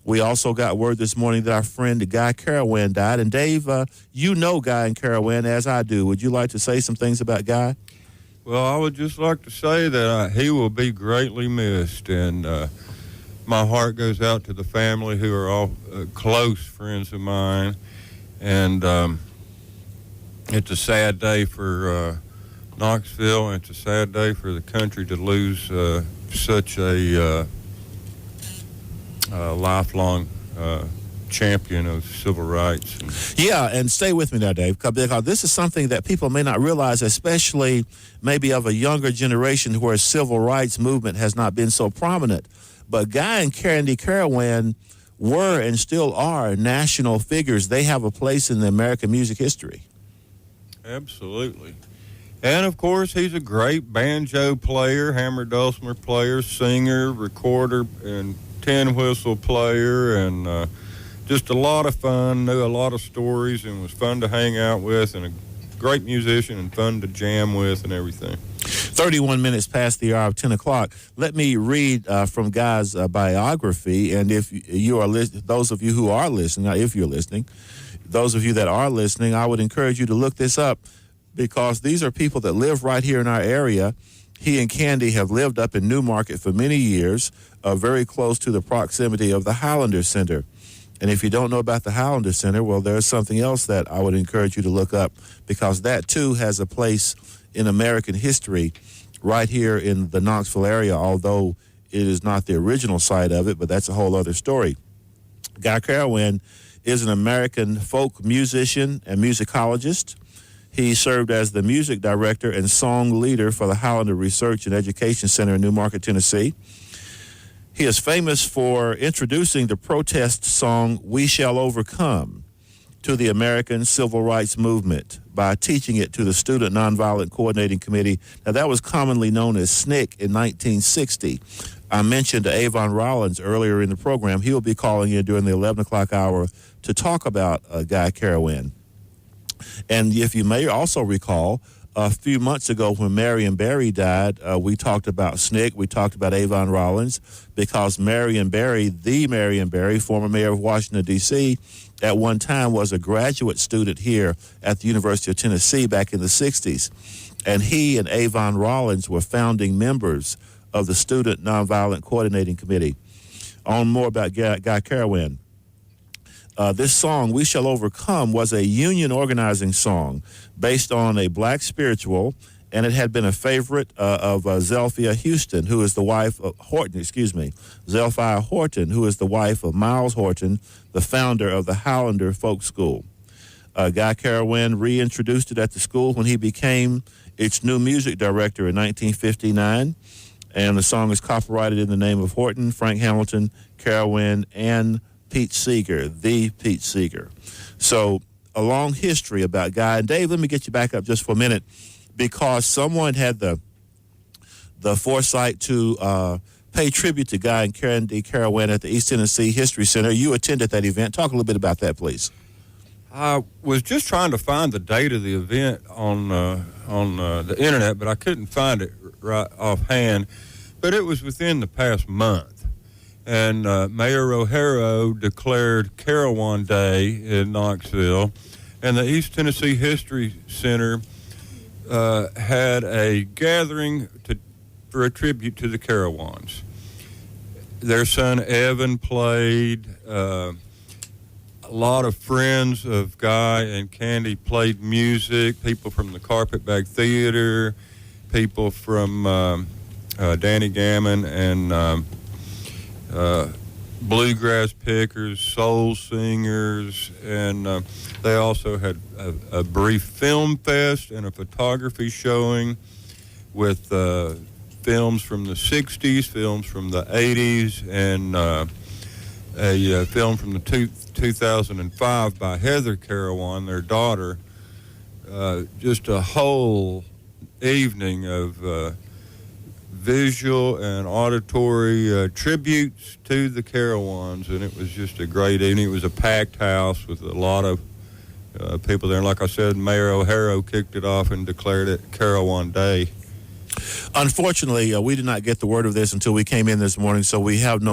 We also got word this morning that our friend Guy Carawan died. And Dave, you know Guy and Carawan as I do. Would you like to say some things about Guy? Well, I would just like to say that he will be greatly missed, and my heart goes out to the family who are all close friends of mine. And it's a sad day for Knoxville, and it's a sad day for the country to lose such a lifelong champion of civil rights. Yeah, and stay with me now, Dave, because this is something that people may not realize, especially maybe of a younger generation where civil rights movement has not been so prominent. But Guy and Candy Carawan were and still are national figures. They have a place in the American music history. Absolutely. And, of course, he's a great banjo player, hammer dulcimer player, singer, recorder, and tin whistle player, and just a lot of fun, knew a lot of stories, and was fun to hang out with, and a great musician and fun to jam with and everything. 31 minutes past the hour of 10 o'clock. Let me read from Guy's biography, and if you are those of you who are listening, not if you're listening, those of you that are listening, I would encourage you to look this up, because these are people that live right here in our area. He and Candy have lived up in Newmarket for many years, very close to the proximity of the Highlander Center. And if you don't know about the Highlander Center, well, there's something else that I would encourage you to look up, because that, too, has a place in American history right here in the Knoxville area, although it is not the original site of it, but that's a whole other story. Guy Carawan is an American folk musician and musicologist. He served as the music director and song leader for the Highlander Research and Education Center in Newmarket, Tennessee. He is famous for introducing the protest song "We Shall Overcome" to the American Civil Rights Movement by teaching it to the Student Nonviolent Coordinating Committee. Now, that was commonly known as SNCC in 1960. I mentioned Avon Rollins earlier in the program. He will be calling in during the 11 o'clock hour to talk about Guy Carawan. And if you may also recall, a few months ago when Marion Barry died, we talked about SNCC, we talked about Avon Rollins, because Marion Barry, the Marion Barry, former mayor of Washington, D.C., at one time was a graduate student here at the University of Tennessee back in the 60s. And he and Avon Rollins were founding members of the Student Nonviolent Coordinating Committee. On more about Guy Carawan. This song, "We Shall Overcome," was a union organizing song based on a black spiritual, and it had been a favorite of Zelphia Houston, who is the wife of Zelphia Horton, who is the wife of Miles Horton, the founder of the Highlander Folk School. Guy Carawan reintroduced it at the school when he became its new music director in 1959, and the song is copyrighted in the name of Horton, Frank Hamilton, Carawan, and Pete Seeger, the Pete Seeger. So a long history about Guy. And Dave, let me get you back up just for a minute, because someone had the foresight to pay tribute to Guy and Candy Carawan at the East Tennessee History Center. You attended that event. Talk a little bit about that, please. I was just trying to find the date of the event on the internet, but I couldn't find it right offhand. But it was within the past month. And Mayor O'Hara declared Carawan Day in Knoxville, and the East Tennessee History Center had a gathering for a tribute to the Carawans. Their son Evan played. A lot of friends of Guy and Candy played music. People from the Carpetbag Theater, people from Danny Gammon and bluegrass pickers, soul singers, and they also had a brief film fest and a photography showing with films from the 60s, films from the 80s, and a film from the 2005 by Heather Carawan, their daughter. Just a whole evening of visual and auditory tributes to the Carawans, and it was just a great evening. It was a packed house with a lot of people there. And like I said, Mayor O'Hara kicked it off and declared it Carawan Day. Unfortunately, we did not get the word of this until we came in this morning, so we have no